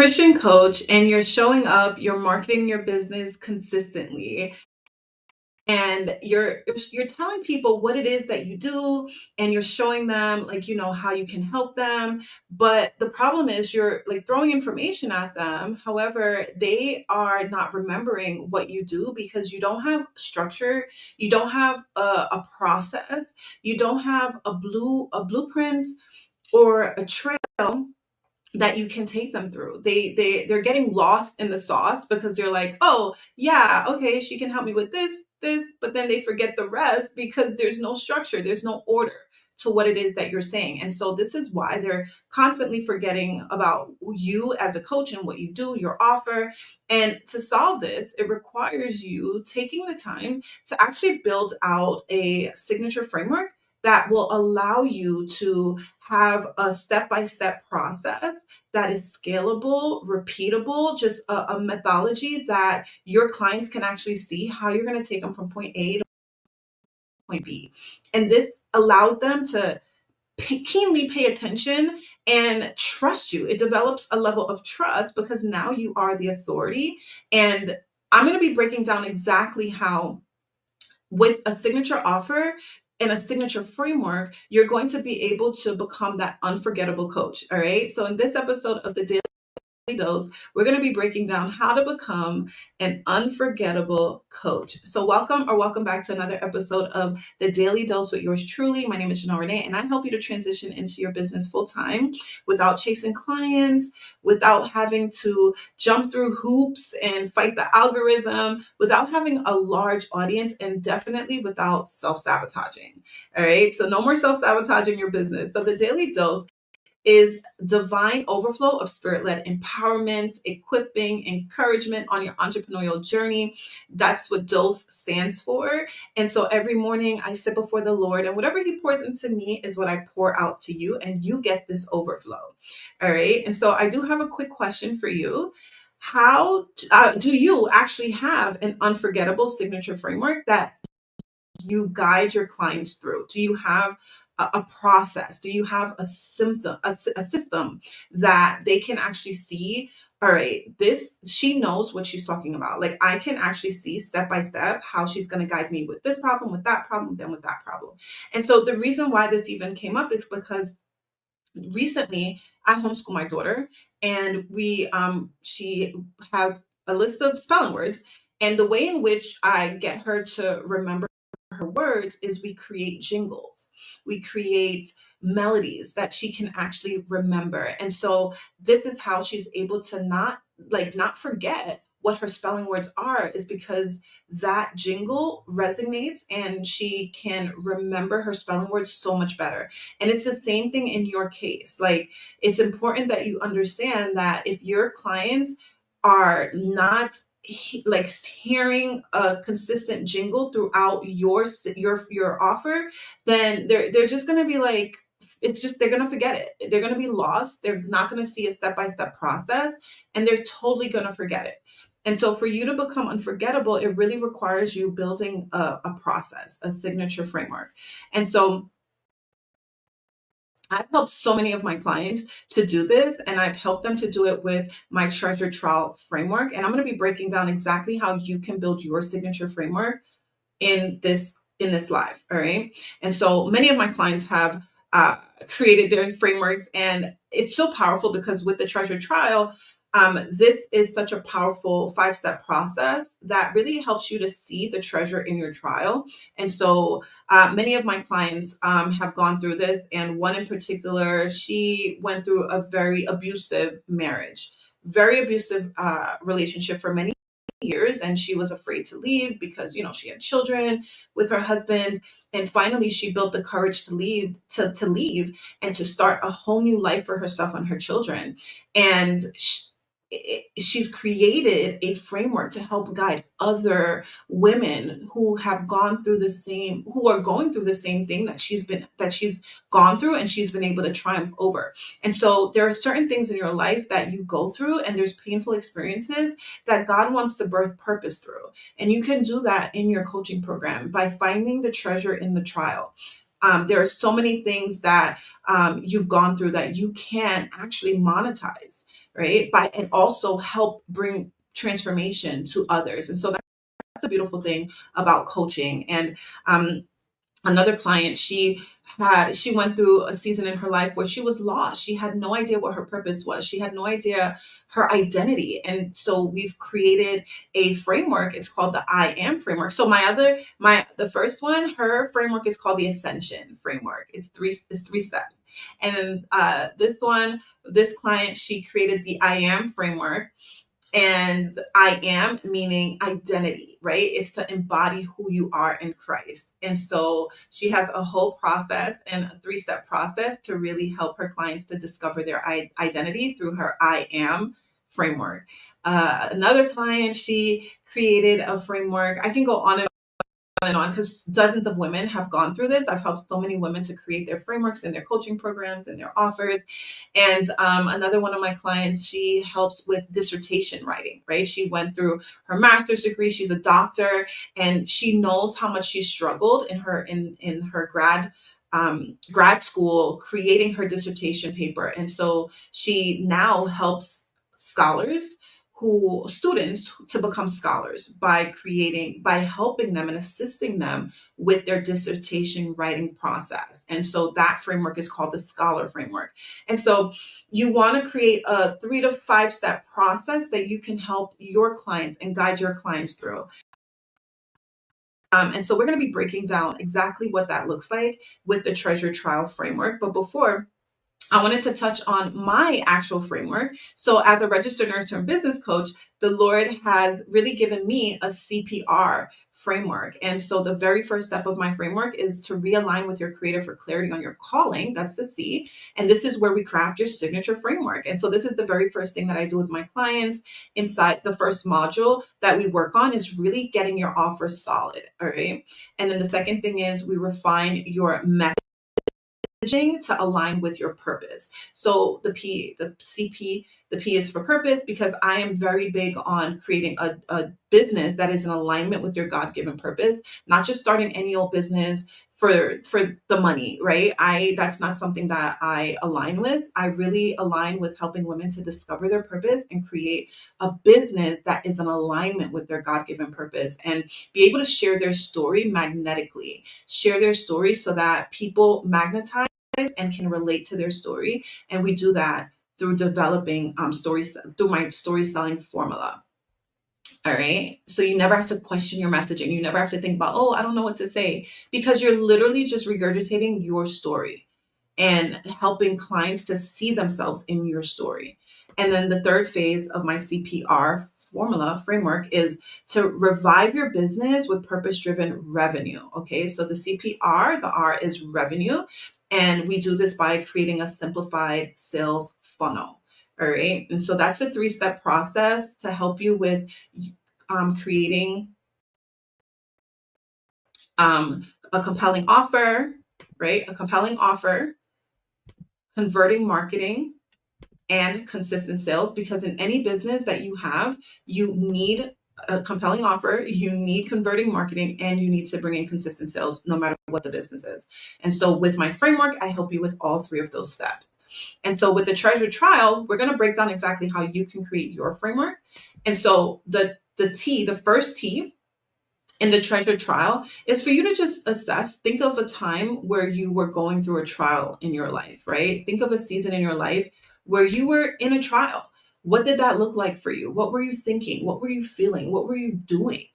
Christian coach and you're showing up, you're marketing your business consistently, and you're telling people what it is that you do, and you're showing them, like, how you can help them. But the problem is you're like throwing information at them. However, they are not remembering what you do because you don't have structure, you don't have a process, you don't have a blueprint or a trail that you can take them through. They're getting lost in the sauce because they're like, "Oh, yeah, okay, she can help me with this," but then they forget the rest because there's no structure, there's no order to what it is that you're saying. And so this is why they're constantly forgetting about you as a coach and what you do, your offer. And to solve this, it requires you taking the time to actually build out a signature framework that will allow you to have a step-by-step process that is scalable, repeatable, just a methodology that your clients can actually see how you're going to take them from point A to point B. And this allows them to keenly pay attention and trust you. It develops a level of trust because now you are the authority. And I'm going to be breaking down exactly how, with a signature offer and a signature framework, you're going to be able to become that unforgettable coach. All right. So, in this episode of the Daily Dose, we're going to be breaking down how to become an unforgettable coach. So, welcome back to another episode of the Daily Dose with yours truly. My name is Janel Ranée, and I help you to transition into your business full time without chasing clients, without having to jump through hoops and fight the algorithm, without having a large audience, and definitely without self sabotaging. All right. So, no more self sabotaging your business. So, the Daily Dose is divine overflow of spirit-led empowerment, equipping, encouragement on your entrepreneurial journey. That's what DOSE stands for. And so every morning I sit before the Lord, and whatever He pours into me is what I pour out to you, and you get this overflow. All right. And so I do have a quick question for you. How do you actually have an unforgettable signature framework that you guide your clients through? Do you have a process? Do you have a system that they can actually see? All right, this, she knows what she's talking about. Like, I can actually see step by step how she's going to guide me with this problem, with that problem, then with that problem. And so the reason why this even came up is because recently I homeschool my daughter, and she have a list of spelling words, and the way in which I get her to remember her words is we create jingles. We create melodies that she can actually remember. And so this is how she's able to not forget what her spelling words are, is because that jingle resonates and she can remember her spelling words so much better. And it's the same thing in your case. Like, it's important that you understand that if your clients are not like hearing a consistent jingle throughout your offer, then they're just going to be like, it's just, they're going to forget it, they're going to be lost, they're not going to see a step-by-step process, and they're totally going to forget it. And so for you to become unforgettable, it really requires you building a process, a signature framework. And so I've helped so many of my clients to do this, and I've helped them to do it with my treasure trial framework. And I'm going to be breaking down exactly how you can build your signature framework in this live. All right. And so many of my clients have created their frameworks, and it's so powerful because with the treasure trial, this is such a powerful 5-step process that really helps you to see the treasure in your trial. And so many of my clients have gone through this, and one in particular, she went through a very abusive marriage, very abusive relationship for many years, and she was afraid to leave because she had children with her husband. And finally she built the courage to leave and to start a whole new life for herself and her children. And she's created a framework to help guide other women who have gone through who are going through the same thing that she's gone through, and she's been able to triumph over. And so there are certain things in your life that you go through, and there's painful experiences that God wants to birth purpose through. And you can do that in your coaching program by finding the treasure in the trial. There are so many things that you've gone through that you can actually monetize. right? And also help bring transformation to others. And so that's a beautiful thing about coaching. And um, another client, she went through a season in her life where she was lost. She had no idea what her purpose was. She had no idea her identity. And so we've created a framework. It's called the I am framework. So the first one, her framework is called the ascension framework. It's three steps. And then this client, she created the I am framework, and I am meaning identity, right? It's to embody who you are in Christ. And so she has a whole process and a three-step process to really help her clients to discover their identity through her I am framework. Another client, she created a framework. I can go on and on because dozens of women have gone through this. I've helped so many women to create their frameworks and their coaching programs and their offers. And another one of my clients, she helps with dissertation writing, right? She went through her master's degree. She's a doctor, and she knows how much she struggled in her grad school creating her dissertation paper. And so she now helps scholars who students to become scholars by helping them and assisting them with their dissertation writing process. And so that framework is called the scholar framework. And so you want to create a 3 to 5 step process that you can help your clients and guide your clients through. And so we're going to be breaking down exactly what that looks like with the treasure trial framework. But before, I wanted to touch on my actual framework. So, as a registered nurse and business coach, the Lord has really given me a CPR framework. And so, the very first step of my framework is to realign with your creator for clarity on your calling. That's the C. And this is where we craft your signature framework. And so, this is the very first thing that I do with my clients. Inside the first module that we work on is really getting your offer solid. All right. And then the second thing is we refine your method to align with your purpose. So the P is for purpose, because I am very big on creating a business that is in alignment with your God-given purpose, not just starting any old business for the money, right? That's not something that I align with. I really align with helping women to discover their purpose and create a business that is in alignment with their God-given purpose and be able to share their story magnetically, share their story so that people magnetize and can relate to their story. And we do that through developing stories through my story selling formula. All right. So you never have to question your messaging. You never have to think about, oh, I don't know what to say, because you're literally just regurgitating your story and helping clients to see themselves in your story. And then the third phase of my CPR formula framework is to revive your business with purpose driven revenue. Okay. So the CPR, the R is revenue. And we do this by creating a simplified sales funnel. All right. And so that's a 3 step process to help you with creating a compelling offer, right? A compelling offer, converting marketing, and consistent sales. Because in any business that you have, you need a compelling offer, you need converting marketing, and you need to bring in consistent sales no matter what the business is. And so with my framework, I help you with all 3 of those steps. And so with the treasure trial, we're going to break down exactly how you can create your framework. And so the first T in the treasure trial is for you to just assess. Think of a time where you were going through a trial in your life, right? Think of a season in your life where you were in a trial. What did that look like for you? What were you thinking? What were you feeling? What were you doing?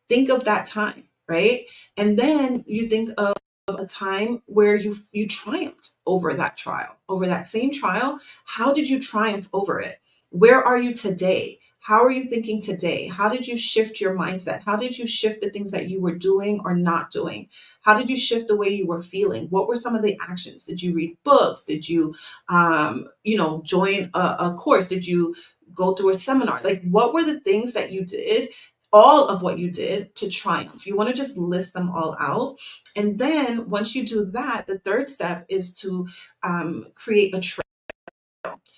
Think of that time, right? And then you think of a time where you triumphed over that trial, over that same trial. How did you triumph over it? Where are you today? How are you thinking today? How did you shift your mindset? How did you shift the things that you were doing or not doing? How did you shift the way you were feeling? What were some of the actions? Did you read books? Did you, join a course? Did you go through a seminar? Like, what were the things that you did? All of what you did to triumph. You want to just list them all out. And then once you do that, the third step is to create a trail.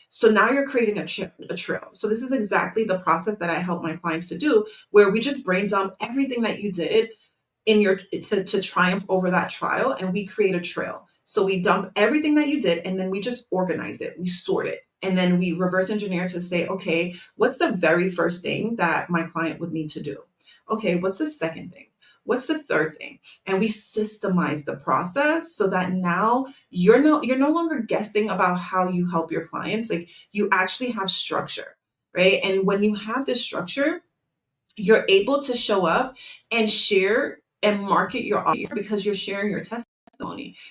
So now you're creating a trail. So this is exactly the process that I help my clients to do, where we just brain dump everything that you did in your to triumph over that trial, and we create a trail. So we dump everything that you did, and then we just organize it. We sort it. And then we reverse engineer to say, okay, what's the very first thing that my client would need to do? Okay, what's the second thing? What's the third thing? And we systemize the process so that now you're no longer guessing about how you help your clients. Like, you actually have structure, right? And when you have this structure, you're able to show up and share and market your offer because you're sharing your testimony.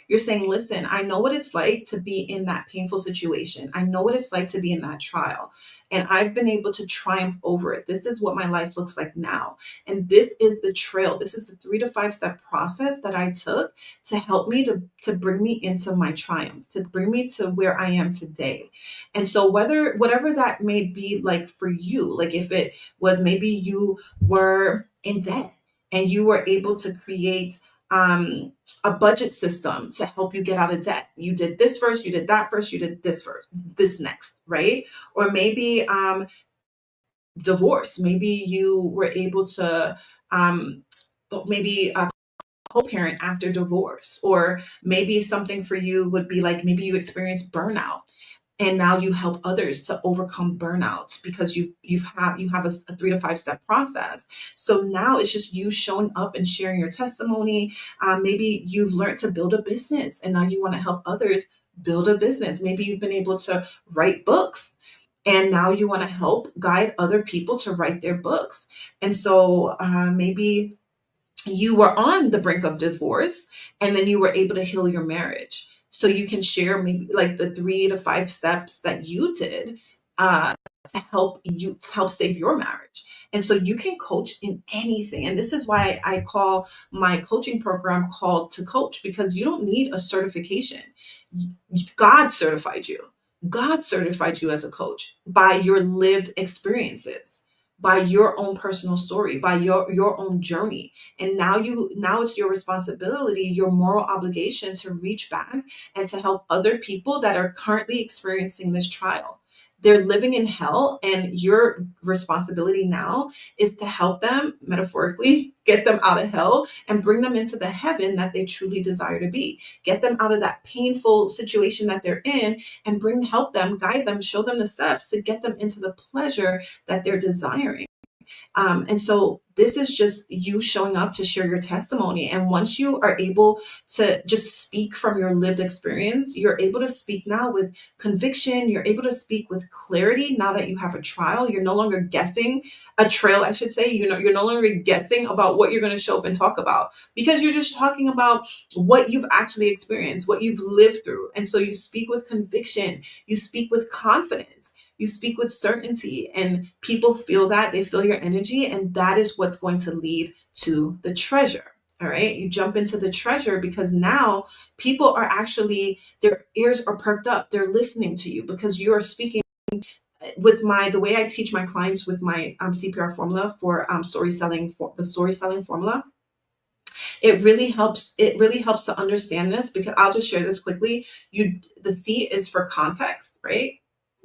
You're saying, listen, I know what it's like to be in that painful situation. I know what it's like to be in that trial. And I've been able to triumph over it. This is what my life looks like now. And this is the trail. This is the 3 to 5 step process that I took to help me to bring me into my triumph, to bring me to where I am today. And so whatever that may be like for you, like if it was maybe you were in debt and you were able to create a budget system to help you get out of debt. You did this first, you did that first, you did this first, this next, right? Or maybe divorce. Maybe you were able to um, maybe co-parent after divorce, or maybe something for you would be like maybe you experienced burnout and now you help others to overcome burnout because you have a 3 to 5 step process. So now it's just you showing up and sharing your testimony. Maybe you've learned to build a business and now you want to help others build a business. Maybe you've been able to write books and now you want to help guide other people to write their books. And so maybe you were on the brink of divorce and then you were able to heal your marriage. So you can share maybe like the 3 to 5 steps that you did uh, to help save your marriage. And so you can coach in anything. And this is why I call my coaching program called To Coach, because you don't need a certification. God certified you. God certified you as a coach by your lived experiences, by your own personal story, by your own journey. And now it's your responsibility, your moral obligation to reach back and to help other people that are currently experiencing this trial. They're living in hell, and your responsibility now is to help them, metaphorically, get them out of hell and bring them into the heaven that they truly desire to be. Get them out of that painful situation that they're in and help them, guide them, show them the steps to get them into the pleasure that they're desiring. And so this is just you showing up to share your testimony. And once you are able to just speak from your lived experience, you're able to speak now with conviction. You're able to speak with clarity now that you have a trial. You're no longer guessing a trail, I should say. You're no longer guessing about what you're going to show up and talk about, because you're just talking about what you've actually experienced, what you've lived through. And so you speak with conviction, you speak with confidence, you speak with certainty, and people feel that. They feel your energy, and that is what's going to lead to the treasure. All right. You jump into the treasure because now people are actually, their ears are perked up. They're listening to you because you are speaking with the way I teach my clients with my CPR formula for story selling, for the story selling formula. It really helps to understand this, because I'll just share this quickly. The C is for context, right?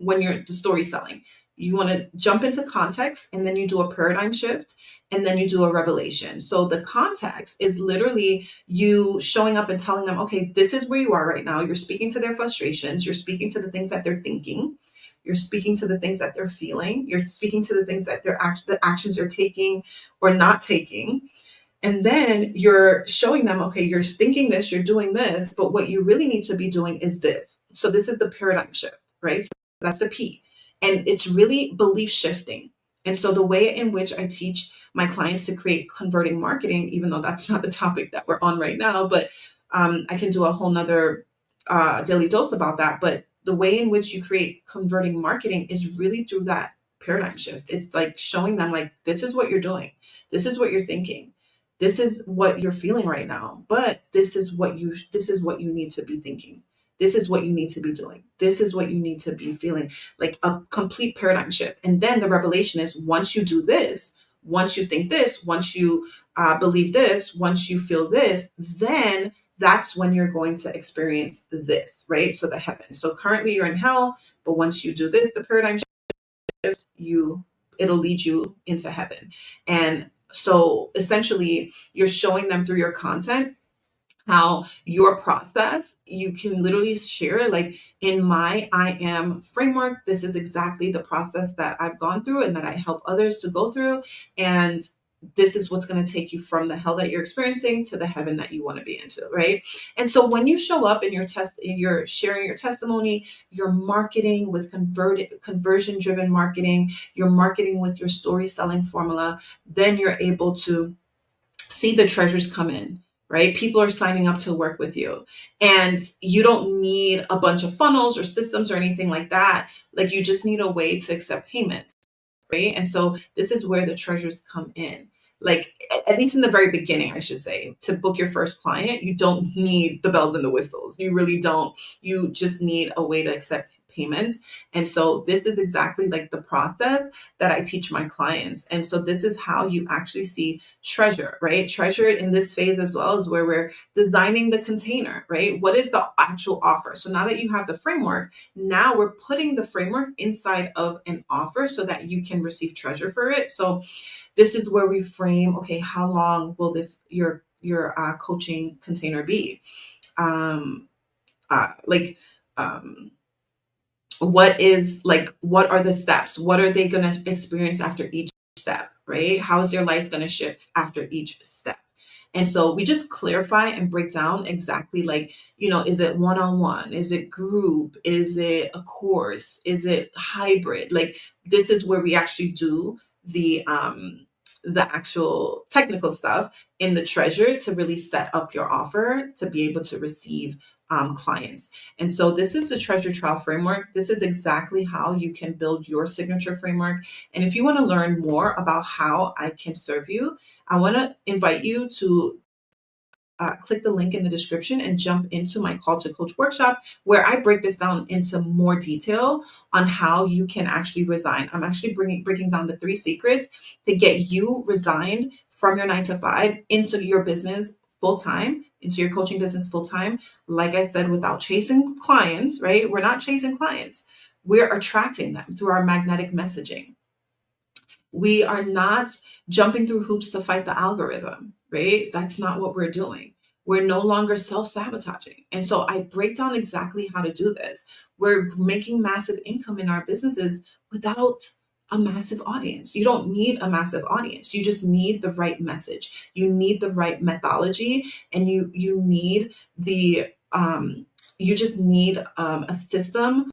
When you're the story selling, you want to jump into context, and then you do a paradigm shift, and then you do a revelation. So the context is literally you showing up and telling them, okay, this is where you are right now. You're speaking to their frustrations, you're speaking to the things that they're thinking, you're speaking to the things that they're feeling, you're speaking to the things that the actions they're taking or not taking. And then you're showing them, okay, you're thinking this, you're doing this, but what you really need to be doing is this. So this is the paradigm shift, right? So that's the P. And it's really belief shifting. And so the way in which I teach my clients to create converting marketing, even though that's not the topic that we're on right now, but I can do a whole nother daily dose about that. But the way in which you create converting marketing is really through that paradigm shift. It's like showing them, like, this is what you're doing. This is what you're thinking, this is what you're feeling right now, but this is what you need to be thinking. This is what you need to be doing. This is what you need to be feeling, like a complete paradigm shift. And then the revelation is, once you do this, once you think this, once you believe this, once you feel this, then that's when you're going to experience this, right? So the heaven. So currently you're in hell, but once you do this, the paradigm shift, it'll lead you into heaven. And so essentially, you're showing them through your content how your process, you can literally share like, in my I am framework, this is exactly the process that I've gone through and that I help others to go through, and this is what's going to take you from the hell that you're experiencing to the heaven that you want to be into, right? And so when you show up and you're sharing your testimony, you're marketing with conversion driven marketing, you're marketing with your story selling formula, then you're able to see the treasures come in, right? People are signing up to work with you. And you don't need a bunch of funnels or systems or anything like that. Like, you just need a way to accept payments, right? And so this is where the treasures come in. Like, at least in the very beginning, I should say, to book your first client, you don't need the bells and the whistles. You really don't. You just need a way to accept payments. And so this is exactly like the process that I teach my clients. And so this is how you actually see treasure, right? Treasure in this phase as well is where we're designing the container, right? What is the actual offer? So now that you have the framework, now we're putting the framework inside of an offer so that you can receive treasure for it. So this is where we frame, okay, how long will this your coaching container be? Um, like what are the steps? What are they going to experience after each step, right? How is your life going to shift after each step? And so we just clarify and break down exactly, like, is it one-on-one? Is it group? Is it a course? Is it hybrid? Like, this is where we actually do the actual technical stuff in the treasure to really set up your offer to be able to receive clients. And so this is the treasure trial framework. This is exactly how you can build your signature framework. And if you want to learn more about how I can serve you, I want to invite you to click the link in the description and jump into my Call to Coach workshop, where I break this down into more detail on how you can actually resign. I'm actually breaking down the 3 secrets to get you resigned from your 9 to 5 into your business full time, into your coaching business full time. Like I said, without chasing clients, right? We're not chasing clients. We're attracting them through our magnetic messaging. We are not jumping through hoops to fight the algorithm, right? That's not what we're doing. We're no longer self sabotaging. And so I break down exactly how to do this. We're making massive income in our businesses without a massive audience. You don't need a massive audience. You just need the right message. You need the right methodology, and you need the you just need a system,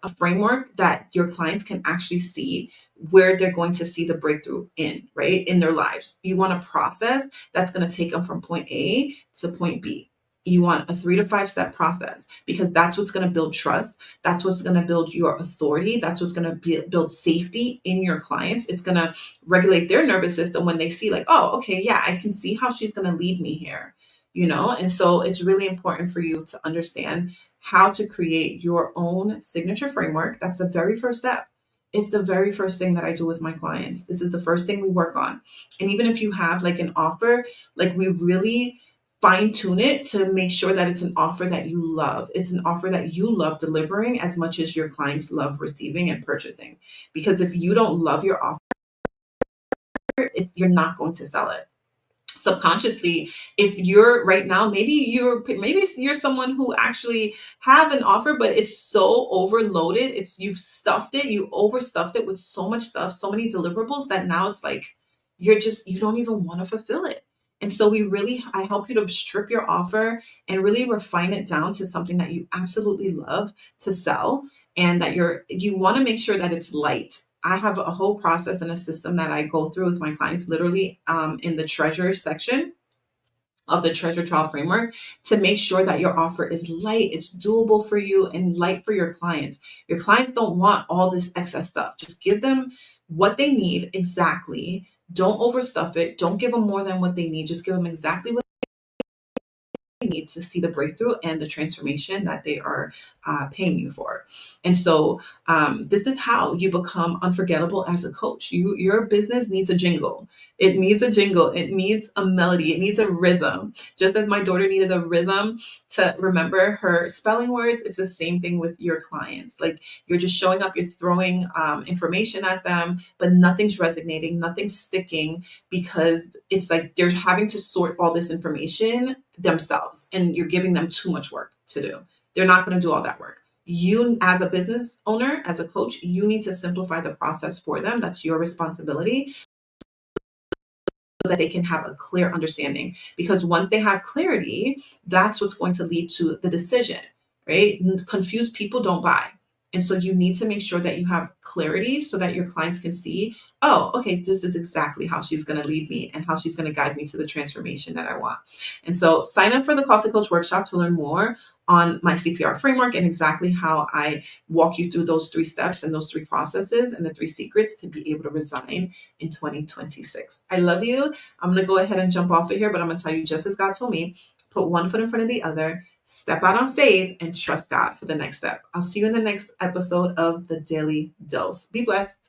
a framework that your clients can actually see where they're going to see the breakthrough in, right? In their lives. You want a process that's going to take them from point A to point B. You want a 3 to 5 step process, because that's what's going to build trust. That's what's going to build your authority. That's what's going to build safety in your clients. It's going to regulate their nervous system when they see, like, oh, okay, yeah, I can see how she's going to lead me here, And so it's really important for you to understand how to create your own signature framework. That's the very first step. It's the very first thing that I do with my clients. This is the first thing we work on. And even if you have like an offer, like, we really fine tune it to make sure that it's an offer that you love. It's an offer that you love delivering as much as your clients love receiving and purchasing. Because if you don't love your offer, you're not going to sell it. Subconsciously, if you're right now, maybe you're someone who actually have an offer, but it's so overloaded, you overstuffed it with so much stuff, so many deliverables, that now it's like you don't even want to fulfill it. And so I help you to strip your offer and really refine it down to something that you absolutely love to sell, and that you want to make sure that it's light. I have a whole process and a system that I go through with my clients, literally, in the treasure section of the treasure trial framework, to make sure that your offer is light, it's doable for you, and light for your clients. Your clients don't want all this excess stuff. Just give them what they need exactly. Don't overstuff it. Don't give them more than what they need. Just give them exactly what need to see the breakthrough and the transformation that they are paying you for. And so this is how you become unforgettable as a coach. Your business needs a jingle. It needs a jingle. It needs a melody. It needs a rhythm. Just as my daughter needed a rhythm to remember her spelling words, it's the same thing with your clients. Like, you're just showing up, you're throwing information at them, but nothing's resonating, nothing's sticking, because it's like they're having to sort all this information themselves and you're giving them too much work to do. They're not going to do all that work. You, as a business owner, as a coach, you need to simplify the process for them. That's your responsibility so that they can have a clear understanding. Because once they have clarity, that's what's going to lead to the decision, right? Confused people don't buy. And so you need to make sure that you have clarity so that your clients can see, oh, okay, this is exactly how she's going to lead me and how she's going to guide me to the transformation that I want. And so sign up for the Call to Coach workshop to learn more on my CPR framework and exactly how I walk you through those 3 steps and those 3 processes and the 3 secrets to be able to resign in 2026. I love you. I'm going to go ahead and jump off of here, but I'm going to tell you just as God told me, put one foot in front of the other, step out on faith, and trust God for the next step. I'll see you in the next episode of The Daily Dose. Be blessed.